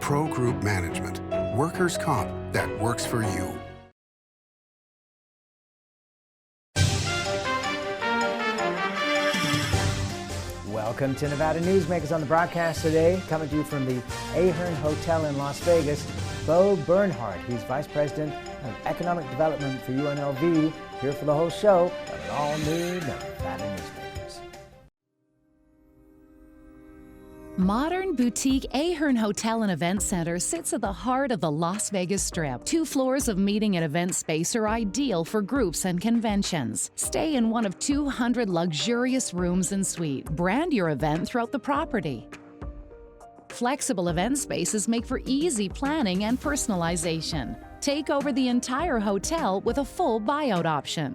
Pro Group Management. Workers' comp that works for you. Welcome to Nevada Newsmakers. On the broadcast today, coming to you from the Ahern Hotel in Las Vegas, Bernhard. He's Vice President of Economic Development for UNLV, here for the whole show of an all-new Nevada Newsmakers. Modern boutique Ahern Hotel and Event Center sits at the heart of the Las Vegas Strip. 2 floors of meeting and event space are ideal for groups and conventions. Stay in one of 200 luxurious rooms and suites. Brand your event throughout the property. Flexible event spaces make for easy planning and personalization. Take over the entire hotel with a full buyout option.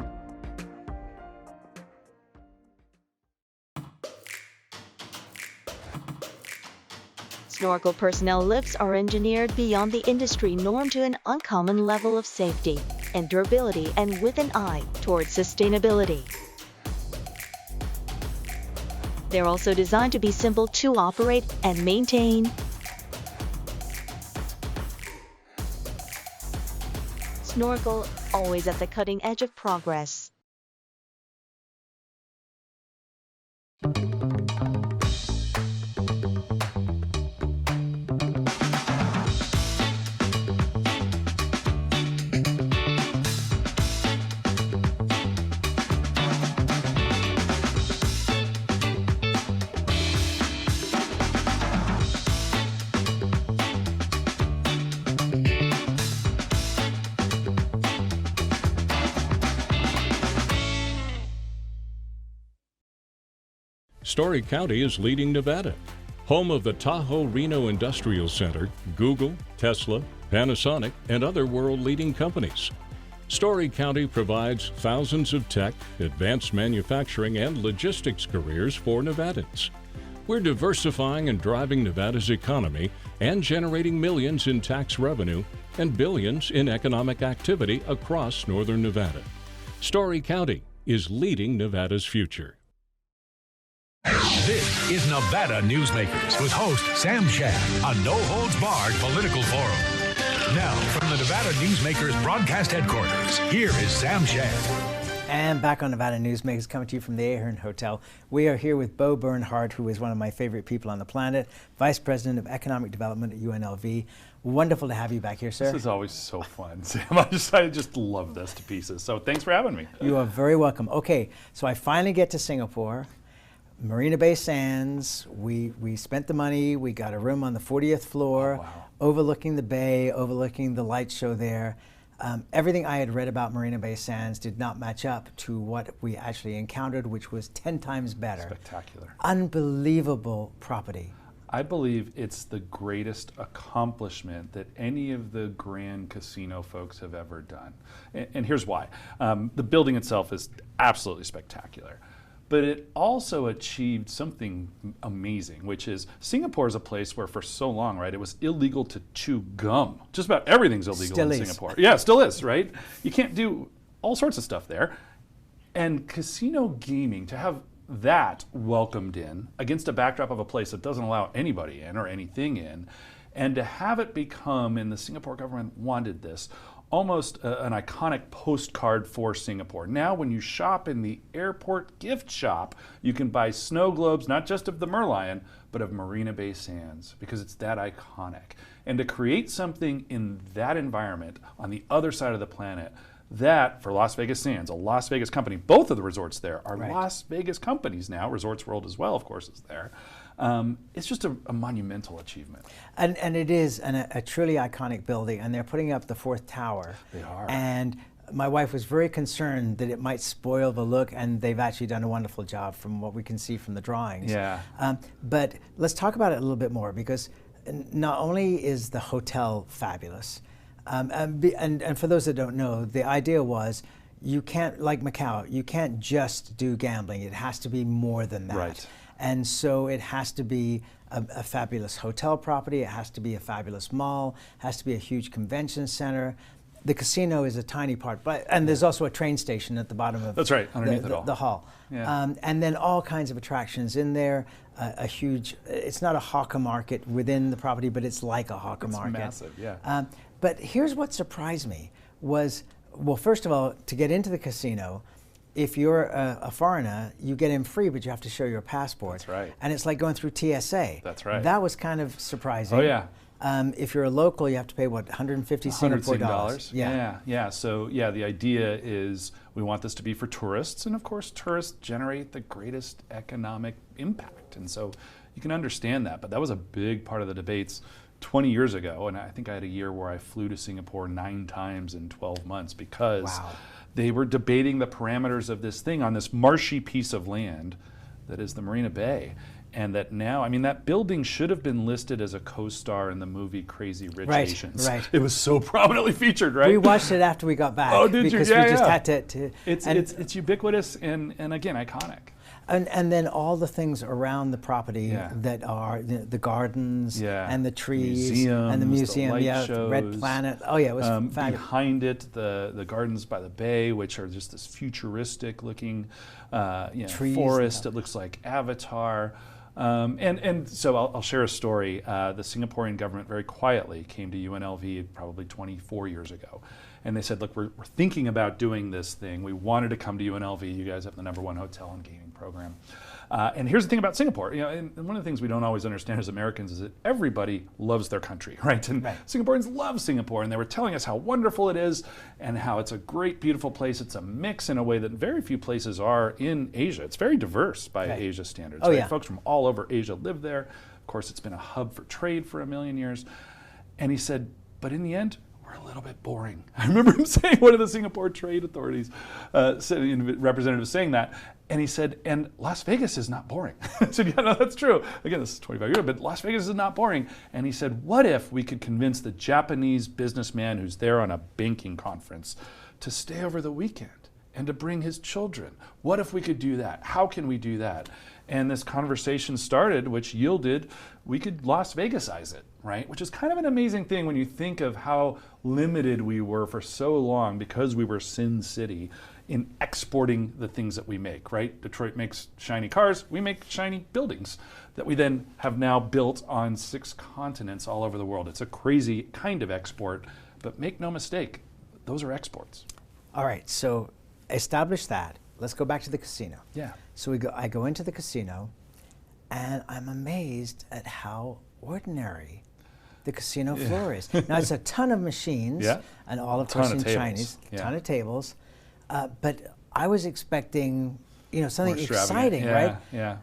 Snorkel personnel lifts are engineered beyond the industry norm to an uncommon level of safety and durability, and with an eye towards sustainability. They're also designed to be simple to operate and maintain. Snorkel, always at the cutting edge of progress. Story County is leading Nevada, home of the Tahoe Reno Industrial Center, Google, Tesla, Panasonic, and other world-leading companies. Story County provides thousands of tech, advanced manufacturing, and logistics careers for Nevadans. We're diversifying and driving Nevada's economy and generating millions in tax revenue and billions in economic activity across northern Nevada. Story County is leading Nevada's future. This is Nevada Newsmakers with host Sam Shad, a no-holds-barred political forum. Now, from the Nevada Newsmakers broadcast headquarters, here is Sam Shad. And back on Nevada Newsmakers, coming to you from the Ahern Hotel. We are here with Bernhard, who is one of my favorite people on the planet, Vice President of Economic Development at UNLV. Wonderful to have you back here, sir. This is always so fun, Sam. I just love this to pieces. So thanks for having me. You are very welcome. Okay, so I finally get to Singapore. Marina Bay Sands, we spent the money, we got a room on the 40th floor, overlooking the bay, overlooking the light show there. Everything I had read about Marina Bay Sands did not match up to what we actually encountered, which was 10 times better. Spectacular. Unbelievable property. I believe it's the greatest accomplishment that any of the grand casino folks have ever done. And here's why. The building itself is absolutely spectacular. But it also achieved something amazing, which is Singapore is a place where for so long, right, it was illegal to chew gum. Just about everything's illegal in Singapore. Yeah, it still is, right? You can't do all sorts of stuff there. And casino gaming, to have that welcomed in against a backdrop of a place that doesn't allow anybody in or anything in, and to have it become, and the Singapore government wanted this, almost an iconic postcard for Singapore. Now when you shop in the airport gift shop, you can buy snow globes, not just of the Merlion, but of Marina Bay Sands, because it's that iconic. And to create something in that environment on the other side of the planet, that for Las Vegas Sands, a Las Vegas company, both of the resorts there are Las Vegas companies now, Resorts World as well, of course, is there. It's just a monumental achievement. And it is a truly iconic building, and they're putting up the 4th tower. They are. And my wife was very concerned that it might spoil the look, and they've actually done a wonderful job from what we can see from the drawings. Yeah. But let's talk about it a little bit more, because not only is the hotel fabulous, and for those that don't know, the idea was you can't, like Macau, you can't just do gambling. It has to be more than that. Right. And so it has to be a fabulous hotel property, it has to be a fabulous mall, it has to be a huge convention center. the casino is a tiny part, and there's also a train station at the bottom of That's right, underneath it all. The hall. Yeah. And then all kinds of attractions in there. A huge, it's not a hawker market within the property, but it's like a hawker market. It's massive, yeah. But here's what surprised me was, well, first of all, to get into the casino, if you're a foreigner, you get in free, but you have to show your passport. That's right. And it's like going through TSA. That's right. That was kind of surprising. Oh, yeah. If you're a local, you have to pay, what, 150 Singapore dollars? Yeah. So, yeah, the idea is we want this to be for tourists. And, of course, tourists generate the greatest economic impact. And so you can understand that. But that was a big part of the debates 20 years ago. And I think I had a year where I flew to Singapore 9 times in 12 months because they were debating the parameters of this thing on this marshy piece of land that is the Marina Bay. And that now, I mean, that building should have been listed as a co-star in the movie Crazy Rich Asians. Right. It was so prominently featured, right? We watched it after we got back. Oh, did you? Because Yeah, we just yeah. had to It's ubiquitous and again, iconic. And then all the things around the property Yeah. that are the gardens Yeah. and the trees Museums, and the museum, the light the Red shows. Planet. Oh yeah, it was fabulous. Behind it, the gardens by the bay, which are just this futuristic looking Trees forest. It looks like Avatar. And so I'll share a story. The Singaporean government very quietly came to UNLV probably 24 years ago. And they said, look, we're thinking about doing this thing. We wanted to come to UNLV. You guys have the #1 hotel and gaming program. And here's the thing about Singapore. And one of the things we don't always understand as Americans is that everybody loves their country, right? And Singaporeans love Singapore. And they were telling us how wonderful it is and how it's a great, beautiful place. It's a mix in a way that very few places are in Asia. It's very diverse by Asia standards. Oh, right? yeah. Folks from all over Asia live there. Of course, it's been a hub for trade for 1,000,000 years. And he said, but in the end, we're a little bit boring. I remember him saying, one of the Singapore trade authorities, representative saying that, and he said, and Las Vegas is not boring. I said, yeah, no, that's true. Again, this is 25 years, but Las Vegas is not boring. And he said, what if we could convince the Japanese businessman who's there on a banking conference to stay over the weekend and to bring his children? What if we could do that? How can we do that? And this conversation started, which yielded, we could Las Vegasize it, right? Which is kind of an amazing thing when you think of how limited we were for so long because we were Sin City in exporting the things that we make, right? Detroit makes shiny cars, we make shiny buildings that we then have now built on 6 continents all over the world. It's a crazy kind of export, but make no mistake, those are exports. All right, so establish that. Let's go back to the casino. Yeah. So I go into the casino, and I'm amazed at how ordinary the casino floor is. Now it's a ton of machines, and all of course in Chinese, a ton of tables. But I was expecting, something exciting, right? Yeah.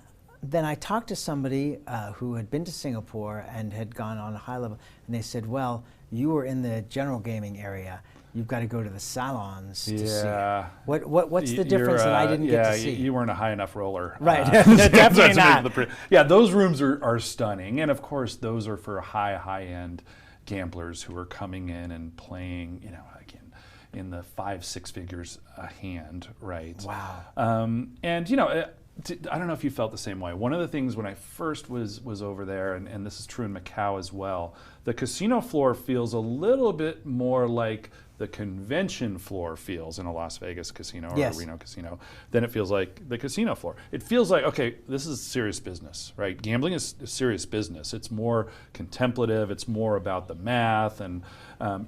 Then I talked to somebody who had been to Singapore and had gone on a high level, and they said, well, you were in the general gaming area. You've got to go to the salons to see it. What's the difference that I didn't get to see? You weren't a high enough roller. Right, definitely not. Yeah, those rooms are stunning. And of course, those are for high-end gamblers who are coming in and playing, again, in the 5-6 figures a hand, right? Wow. I don't know if you felt the same way. One of the things when I first was over there, and this is true in Macau as well, the casino floor feels a little bit more like the convention floor feels in a Las Vegas casino or a Reno casino than it feels like the casino floor. It feels like, okay, this is serious business, right? Gambling is serious business. It's more contemplative. It's more about the math, and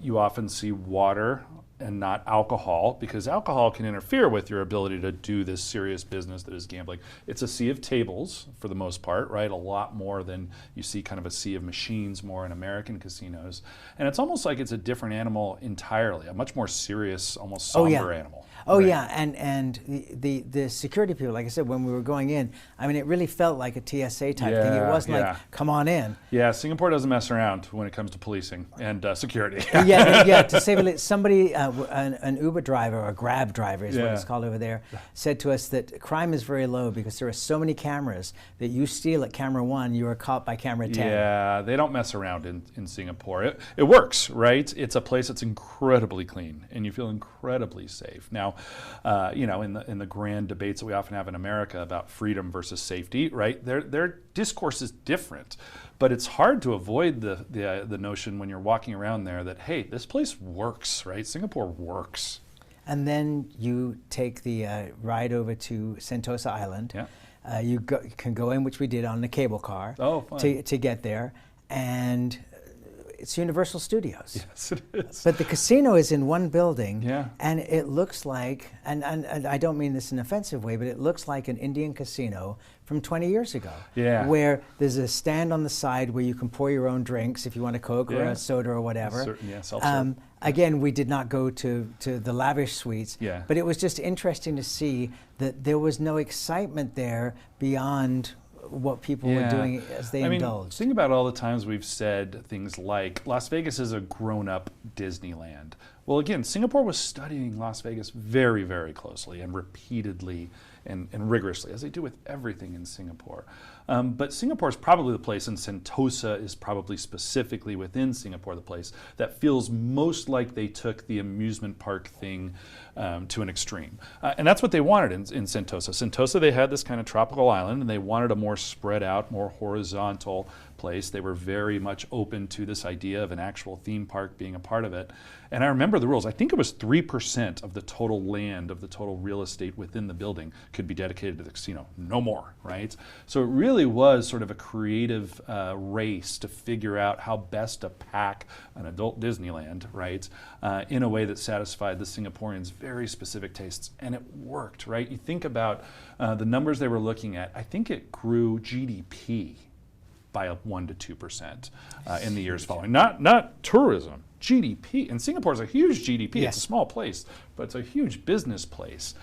you often see water and not alcohol, because alcohol can interfere with your ability to do this serious business that is gambling. It's a sea of tables for the most part, right? A lot more than you see kind of a sea of machines more in American casinos. And it's almost like it's a different animal entirely, a much more serious, almost somber animal. Oh right? yeah, and the security people, like I said, when we were going in, I mean, it really felt like a TSA type thing. It wasn't like, come on in. Yeah, Singapore doesn't mess around when it comes to policing and security. To say the least, somebody, an Uber driver or a Grab driver is what it's called over there, said to us that crime is very low because there are so many cameras that you steal at camera 1, you are caught by camera 10. Yeah, they don't mess around in Singapore. It works, right? It's a place that's incredibly clean and you feel incredibly safe. Now, in the grand debates that we often have in America about freedom versus safety, right? Their discourse is different. But it's hard to avoid the notion when you're walking around there that, hey, this place works, right? Singapore works. And then you take the ride over to Sentosa Island. Yeah. You can go in, which we did on the cable car, to get there. And it's Universal Studios. Yes, it is. But the casino is in one building, Yeah. and it looks like, and I don't mean this in an offensive way, but it looks like an Indian casino from 20 years ago. Yeah. Where there's a stand on the side where you can pour your own drinks if you want a Coke or a soda or whatever. Yeah, self-serve. Again, we did not go to the lavish suites, Yeah. but it was just interesting to see that there was no excitement there beyond what people were doing as they indulged. Think about all the times we've said things like Las Vegas is a grown-up Disneyland. Well, again, Singapore was studying Las Vegas very, very closely and repeatedly and rigorously, as they do with everything in Singapore. But Singapore is probably the place, and Sentosa is probably specifically within Singapore the place that feels most like they took the amusement park thing to an extreme. And that's what they wanted in Sentosa. Sentosa, they had this kind of tropical island, and they wanted a more spread out, more horizontal place. They were very much open to this idea of an actual theme park being a part of it. And I remember the rules. I think it was 3% of the total land, of the total real estate within the building could be dedicated to the casino. No more, right? So it really was sort of a creative race to figure out how best to pack an adult Disneyland, right, in a way that satisfied the Singaporeans' very specific tastes. And it worked, right? You think about the numbers they were looking at. I think it grew GDP by 1 to 2% in the years following. Not tourism, GDP. And Singapore is a huge GDP. Yes. It's a small place, but it's a huge business place.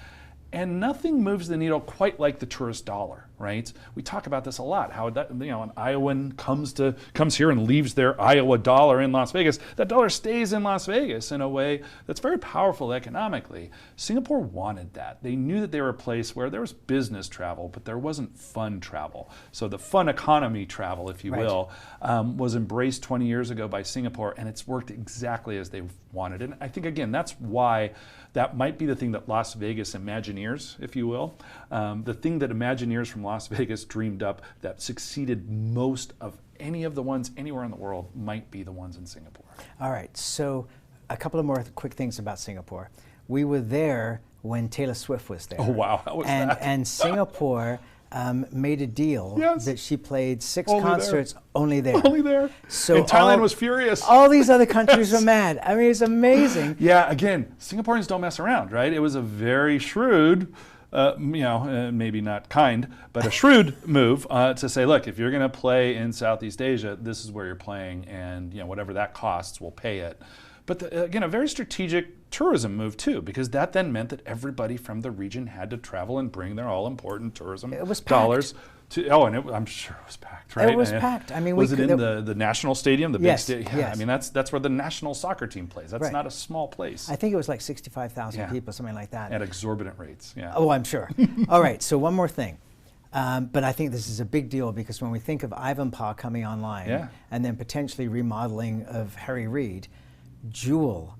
And nothing moves the needle quite like the tourist dollar, right? We talk about this a lot, how that, an Iowan comes here and leaves their Iowa dollar in Las Vegas. That dollar stays in Las Vegas in a way that's very powerful economically. Singapore wanted that. They knew that they were a place where there was business travel, but there wasn't fun travel. So the fun economy travel, if you will, was embraced 20 years ago by Singapore, and it's worked exactly as they wanted. And I think, again, that's why that might be the thing that Las Vegas Imagineers, if you will, the thing that Imagineers from Las Vegas dreamed up that succeeded most of any of the ones anywhere in the world might be the ones in Singapore. All right, so a couple of more quick things about Singapore. We were there when Taylor Swift was there. Oh, wow, how was that? And Singapore made a deal that she played 6 Only concerts only there. Only there. So and Thailand was furious. All these other countries were mad. I mean, it's amazing. Yeah, again, Singaporeans don't mess around, right? It was a very shrewd, maybe not kind, but a shrewd move to say, look, if you're going to play in Southeast Asia, this is where you're playing, and whatever that costs, we'll pay it. But again, a very strategic tourism move too, because that then meant that everybody from the region had to travel and bring their all-important tourism dollars. I'm sure it was packed, right? It was packed. I mean, was it in the national stadium, the big stadium? Yeah, yes. I mean that's where the national soccer team plays. That's not a small place. I think it was like 65,000 people, something like that. At exorbitant rates. Yeah. Oh, I'm sure. All right. So one more thing. But I think this is a big deal because when we think of Ivanpah coming online and then potentially remodeling of Harry Reid, Jewel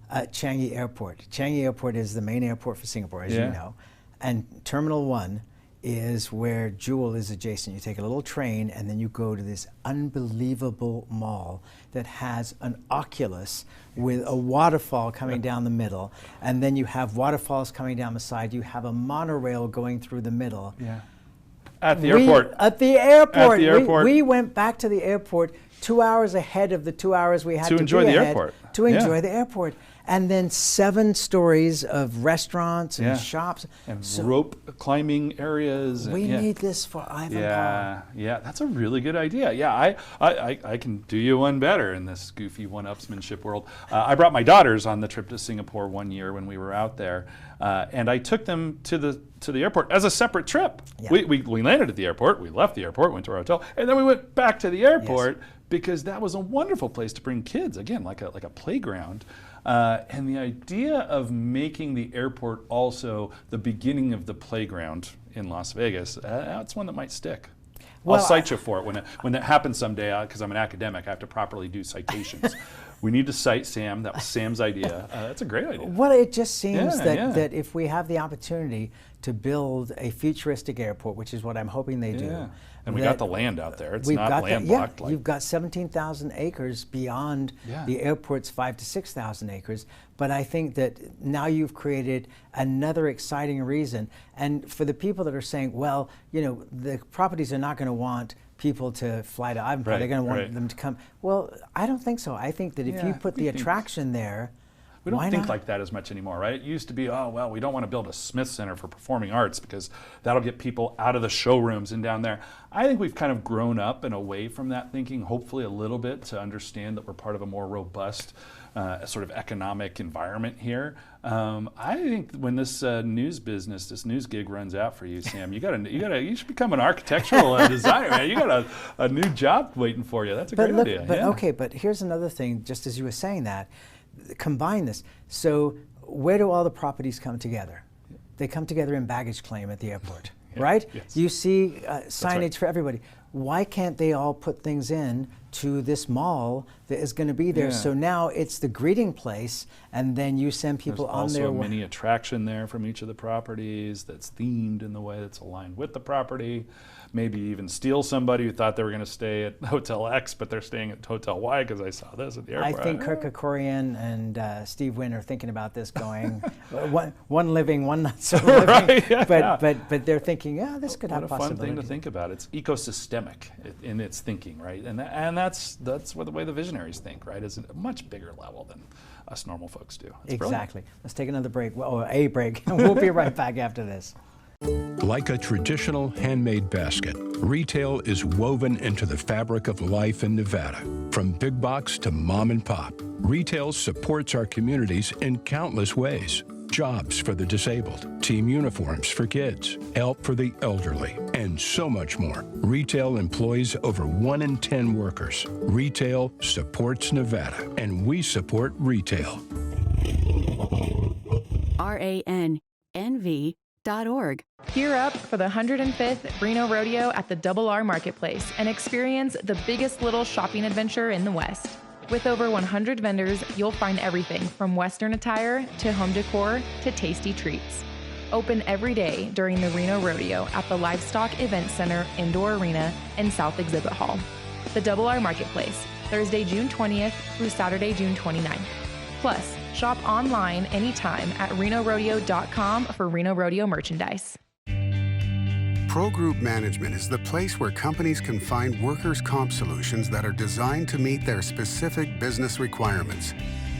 at Changi Airport. Changi Airport is the main airport for Singapore, as you know. And Terminal 1 is where Jewel is adjacent. You take a little train and then you go to this unbelievable mall that has an Oculus with a waterfall coming down the middle. And then you have waterfalls coming down the side. You have a monorail going through the middle. Yeah. At the airport. At the airport. At the airport. We went back to the airport 2 hours ahead of the 2 hours we had to enjoy be the ahead airport. To enjoy the airport. And then 7 stories of restaurants and shops. And rope climbing areas. We need this for Ivanpah. Yeah, that's a really good idea. Yeah, I can do you one better in this goofy one-upsmanship world. I brought my daughters on the trip to Singapore one year when we were out there, and I took them to the airport as a separate trip. Yeah. We landed at the airport, we left the airport, went to our hotel, and then we went back to the airport because that was a wonderful place to bring kids, again, like a playground. And the idea of making the airport also the beginning of the playground in Las Vegas, that's one that might stick. Well, I'll cite you for it when it happens someday, because I'm an academic, I have to properly do citations. We need to cite Sam. That was Sam's idea. That's a great idea. Well, it just seems Yeah, that if we have the opportunity to build a futuristic airport, which is what I'm hoping they do. Yeah. And we got the land out there. It's not landlocked. Yeah, you've got 17,000 acres beyond the airport's 5,000 to 6,000 acres. But I think that now you've created another exciting reason. And for the people that are saying, well, you know, the properties are not going to want people to fly to Ivanpah. They're going to want them to come. Well, I don't think so. I think that if you put the attraction there, we don't think like that as much anymore, right? It used to be, oh, well, we don't want to build a Smith Center for Performing Arts because that'll get people out of the showrooms and down there. I think we've kind of grown up and away from that thinking, hopefully a little bit, to understand that we're part of a more robust sort of economic environment here. I think when this news business, this news gig runs out for you, Sam, you should become an architectural designer, man. You got a new job waiting for you. That's a great idea. But okay, but here's another thing, just as you were saying that, combine this. So where do all the properties come together? They come together in baggage claim at the airport, right? Yes. You see signage for everybody. Why can't they all put things in to this mall that is going to be there? So now it's the greeting place, and then you send people on their way. There's also a mini attraction there from each of the properties that's themed in the way that's aligned with the property. Maybe even steal somebody who thought they were going to stay at Hotel X, but they're staying at Hotel Y because I saw this at the airport. I think Kirk Kerkorian and Steve Wynn are thinking about this, going one living, one not so living. But they're thinking, yeah, this could have possibility. What a fun thing to think about. It's ecosystemic in its thinking, right? And that's what the way the visionaries think, right? Is a much bigger level than us normal folks do. It's exactly. Brilliant. Let's take another break, or a break. We'll be right back after this. Like a traditional handmade basket, retail is woven into the fabric of life in Nevada. From big box to mom and pop, retail supports our communities in countless ways. Jobs for the disabled, team uniforms for kids, help for the elderly, and so much more. Retail employs over 1 in 10 workers. Retail supports Nevada, and we support retail. RANNV.org. Gear up for the 105th Reno Rodeo at the Double R Marketplace and experience the biggest little shopping adventure in the West. With over 100 vendors, you'll find everything from Western attire to home decor to tasty treats. Open every day during the Reno Rodeo at the Livestock Event Center Indoor Arena and South Exhibit Hall. The Double R Marketplace, Thursday, June 20th through Saturday, June 29th. Plus, shop online anytime at renorodeo.com for Reno Rodeo merchandise. Pro Group Management is the place where companies can find workers' comp solutions that are designed to meet their specific business requirements.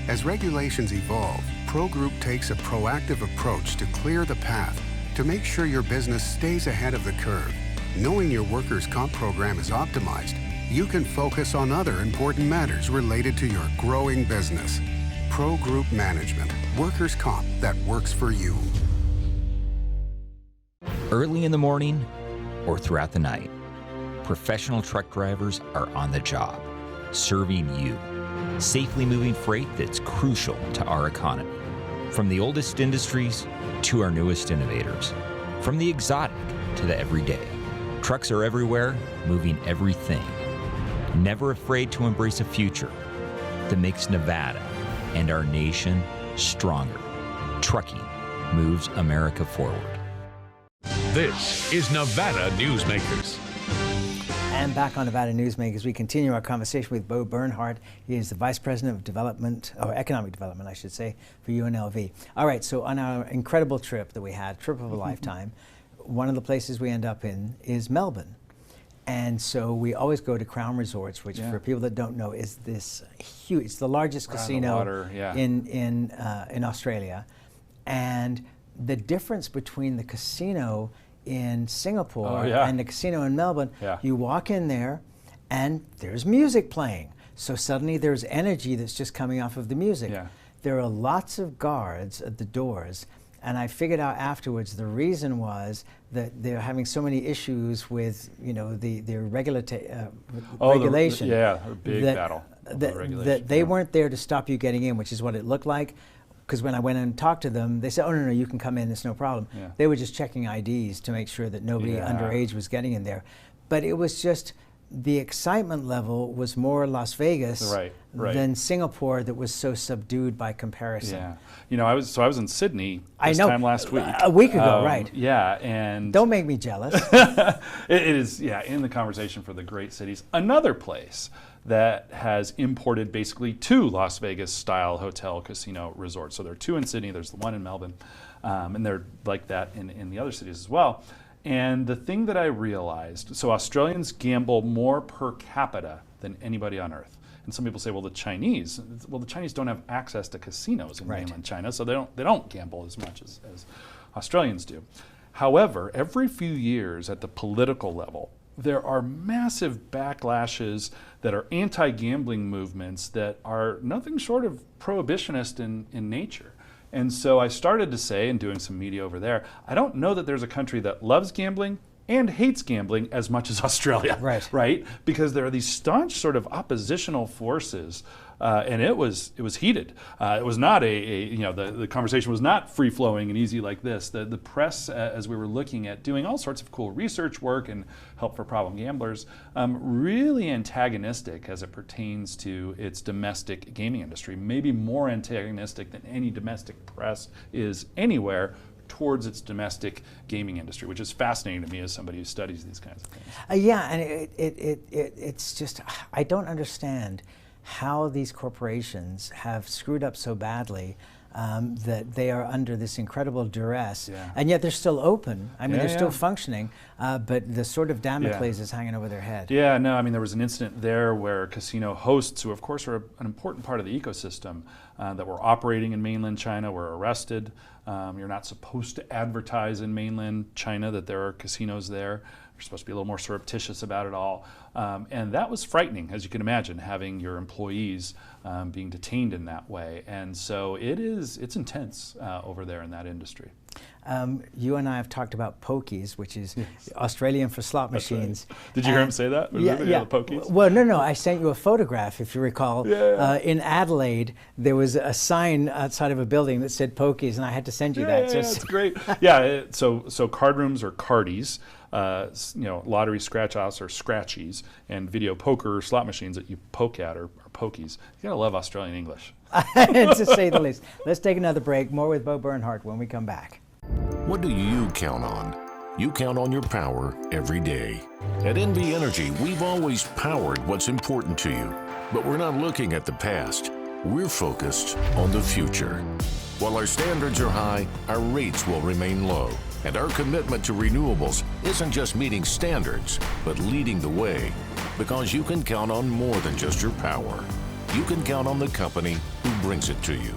As regulations evolve, Pro Group takes a proactive approach to clear the path to make sure your business stays ahead of the curve. Knowing your workers' comp program is optimized, you can focus on other important matters related to your growing business. Pro Group Management, workers' comp that works for you. Early in the morning or throughout the night, professional truck drivers are on the job, serving you, safely moving freight that's crucial to our economy. From the oldest industries to our newest innovators, from the exotic to the everyday, trucks are everywhere, moving everything. Never afraid to embrace a future that makes Nevada and our nation stronger. Trucking moves America forward. This is Nevada Newsmakers. And back on Nevada Newsmakers, we continue our conversation with Bo Bernhard. He is the Vice President of Development, or Economic Development, I should say, for UNLV. All right, so on our incredible trip that we had, trip of a lifetime, one of the places we end up in is Melbourne. And so we always go to Crown Resorts, which for people that don't know is this huge, it's the largest casino in Australia. And the difference between the casino in Singapore and the casino in Melbourne, you walk in there and there's music playing. So suddenly there's energy that's just coming off of the music. There are lots of guards at the doors, and I figured out afterwards the reason was that they're having so many issues with, you know, the regulation. A big battle. That they weren't there to stop you getting in, which is what it looked like. Because when I went and talked to them, they said, oh, no, you can come in, it's no problem. They were just checking IDs to make sure that nobody underage was getting in there. But it was just the excitement level was more Las Vegas Right. than Singapore, that was so subdued by comparison. Yeah. You know, I was in Sydney this I know. time last week. A week ago, right. Yeah, and Don't make me jealous. it is, yeah, in the conversation for the great cities. Another place that has imported basically 2 Las Vegas style hotel casino resorts. So there are 2 in Sydney, there's the one in Melbourne, and they're like that in the other cities as well. And the thing that I realized, so Australians gamble more per capita than anybody on earth. And some people say, well, the Chinese don't have access to casinos in mainland China, so they don't gamble as much as Australians do. However, every few years at the political level, there are massive backlashes that are anti-gambling movements that are nothing short of prohibitionist in nature. And so I started to say, and doing some media over there, I don't know that there's a country that loves gambling and hates gambling as much as Australia, right? Because there are these staunch sort of oppositional forces, and it was heated. It was not the conversation was not free flowing and easy like this. The press, as we were looking at doing all sorts of cool research work and help for problem gamblers, really antagonistic as it pertains to its domestic gaming industry. Maybe more antagonistic than any domestic press is anywhere towards its domestic gaming industry, which is fascinating to me as somebody who studies these kinds of things. Yeah, and it's just, I don't understand how these corporations have screwed up so badly that they are under this incredible duress, and yet they're still open. I mean, they're still functioning, but the sort of Damocles is hanging over their head. Yeah, no, I mean, there was an incident there where casino hosts, who of course are an important part of the ecosystem, that were operating in mainland China were arrested. You're not supposed to advertise in mainland China that there are casinos there. You're supposed to be a little more surreptitious about it all. And that was frightening, as you can imagine, having your employees being detained in that way. And so it's intense over there in that industry. You and I have talked about pokies, which is Australian for slot machines. Right. Did you hear him say that? Yeah, the pokies? Well, no, I sent you a photograph, if you recall. In Adelaide, there was a sign outside of a building that said pokies, and I had to send you that. Yeah, that's great. Yeah, so card rooms are cardies. Lottery scratch-offs or scratchies, and video poker or slot machines that you poke at are pokies. You gotta love Australian English. To say the least. Let's take another break. More with Bo Bernhard when we come back. What do you count on? You count on your power every day. At NV Energy, we've always powered what's important to you, but we're not looking at the past. We're focused on the future. While our standards are high, our rates will remain low. And our commitment to renewables isn't just meeting standards, but leading the way. Because you can count on more than just your power. You can count on the company who brings it to you.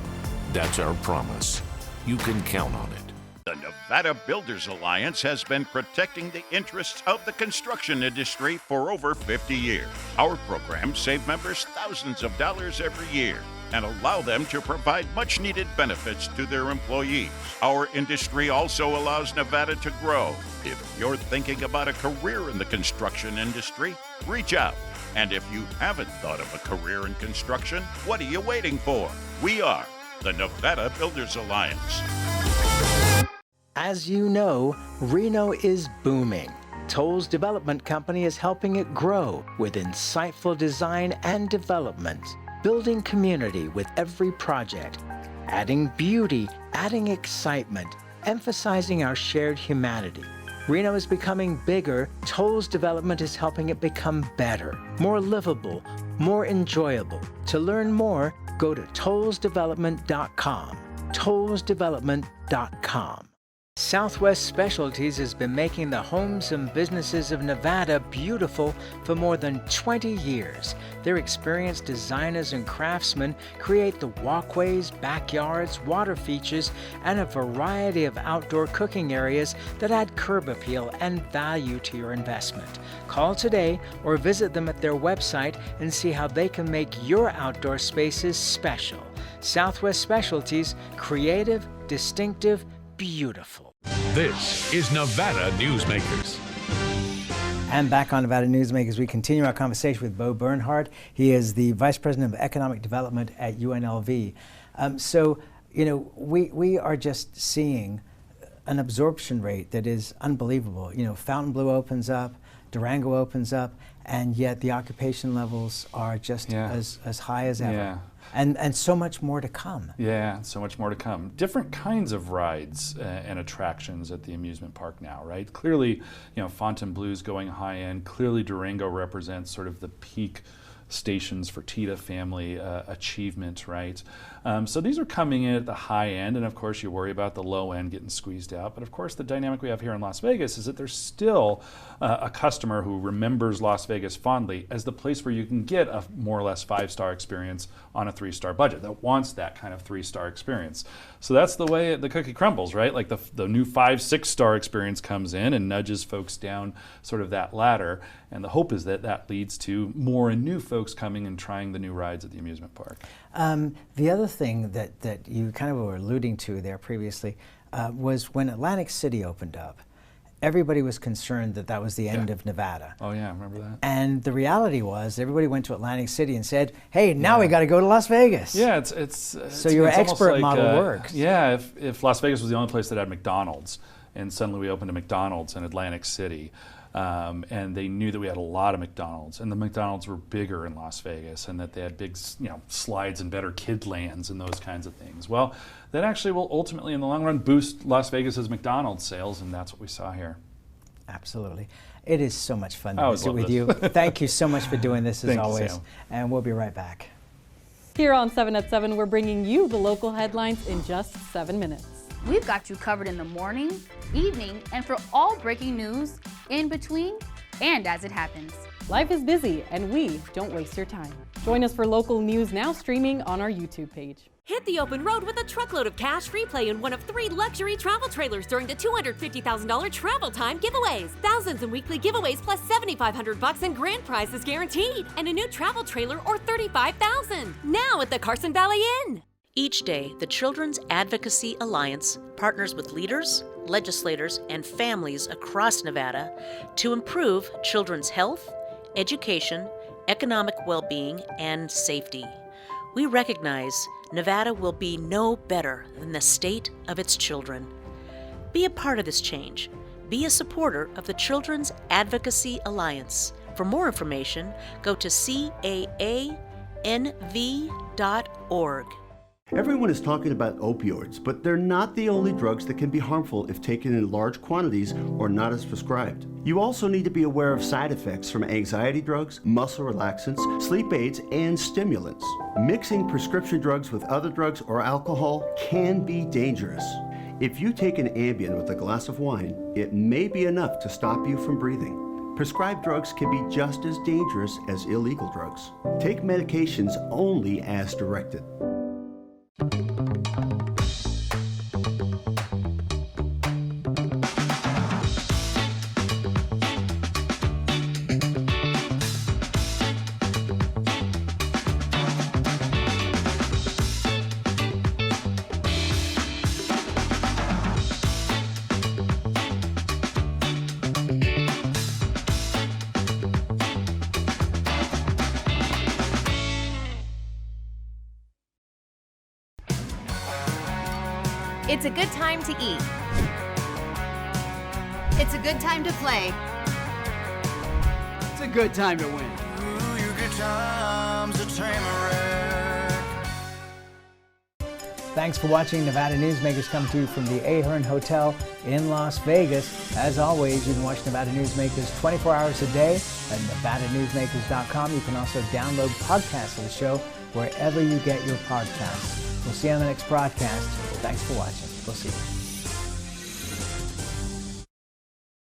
That's our promise. You can count on it. The Nevada Builders Alliance has been protecting the interests of the construction industry for over 50 years. Our programs save members thousands of dollars every year and allow them to provide much-needed benefits to their employees. Our industry also allows Nevada to grow. If you're thinking about a career in the construction industry, reach out. And if you haven't thought of a career in construction, what are you waiting for? We are the Nevada Builders Alliance. As you know, Reno is booming. Toll's development company is helping it grow with insightful design and development, building community with every project, adding beauty, adding excitement, emphasizing our shared humanity. Reno is becoming bigger. Toll's development is helping it become better, more livable, more enjoyable. To learn more, go to tollsdevelopment.com. tollsdevelopment.com. Southwest Specialties has been making the homes and businesses of Nevada beautiful for more than 20 years. Their experienced designers and craftsmen create the walkways, backyards, water features, and a variety of outdoor cooking areas that add curb appeal and value to your investment. Call today or visit them at their website and see how they can make your outdoor spaces special. Southwest Specialties, creative, distinctive, beautiful. This is Nevada Newsmakers. And back on Nevada Newsmakers, we continue our conversation with Bo Bernhard. He is the Vice President of Economic Development at UNLV. We are just seeing an absorption rate that is unbelievable. Fontainebleau opens up, Durango opens up, and yet the occupation levels are just as high as ever. Yeah. And so much more to come. Yeah, so much more to come. Different kinds of rides and attractions at the amusement park now, right? Clearly, Fontainebleau's going high end. Clearly, Durango represents sort of the peak stations for Tita family achievement, right? So these are coming in at the high end, and of course you worry about the low end getting squeezed out. But of course the dynamic we have here in Las Vegas is that there's still a customer who remembers Las Vegas fondly as the place where you can get a more or less 5-star experience on a 3-star budget, that wants that kind of 3-star experience. So that's the way the cookie crumbles, right? Like the new 5-6-star experience comes in and nudges folks down sort of that ladder, and the hope is that that leads to more and new folks coming and trying the new rides at the amusement park. The other thing that you kind of were alluding to there previously was when Atlantic City opened up, everybody was concerned that that was the end of Nevada. Oh yeah, I remember that. And the reality was everybody went to Atlantic City and said, hey, now we got to go to Las Vegas. Yeah, it's so your expert like, model works. Yeah, if Las Vegas was the only place that had McDonald's, and suddenly we opened a McDonald's in Atlantic City, and they knew that we had a lot of McDonald's, and the McDonald's were bigger in Las Vegas, and that they had big, slides and better kid lands and those kinds of things. Well, that actually will ultimately, in the long run, boost Las Vegas's McDonald's sales, and that's what we saw here. Absolutely. It is so much fun to I visit with you. Thank you so much for doing this, as Thank you, always. Sam. And we'll be right back. Here on 7 at 7, we're bringing you the local headlines in just 7 minutes. We've got you covered in the morning, evening, and for all breaking news, in between, and as it happens. Life is busy, and we don't waste your time. Join us for local news now streaming on our YouTube page. Hit the open road with a truckload of cash free play in one of 3 luxury travel trailers during the $250,000 travel time giveaways. Thousands in weekly giveaways plus $7,500 in grand prizes guaranteed. And a new travel trailer or $35,000. Now at the Carson Valley Inn. Each day, the Children's Advocacy Alliance partners with leaders, legislators, and families across Nevada to improve children's health, education, economic well-being, and safety. We recognize Nevada will be no better than the state of its children. Be a part of this change. Be a supporter of the Children's Advocacy Alliance. For more information, go to caanv.org. Everyone is talking about opioids, but they're not the only drugs that can be harmful if taken in large quantities or not as prescribed. You also need to be aware of side effects from anxiety drugs, muscle relaxants, sleep aids, and stimulants. Mixing prescription drugs with other drugs or alcohol can be dangerous. If you take an Ambien with a glass of wine, it may be enough to stop you from breathing. Prescribed drugs can be just as dangerous as illegal drugs. Take medications only as directed. It's a good time to eat. It's a good time to play. It's a good time to win. Ooh, your good times at Tamarack. Thanks for watching Nevada Newsmakers come to you from the Ahern Hotel in Las Vegas. As always, you can watch Nevada Newsmakers 24 hours a day at NevadaNewsmakers.com. You can also download podcasts of the show wherever you get your podcasts. We'll see you on the next broadcast. Thanks for watching. We'll see you.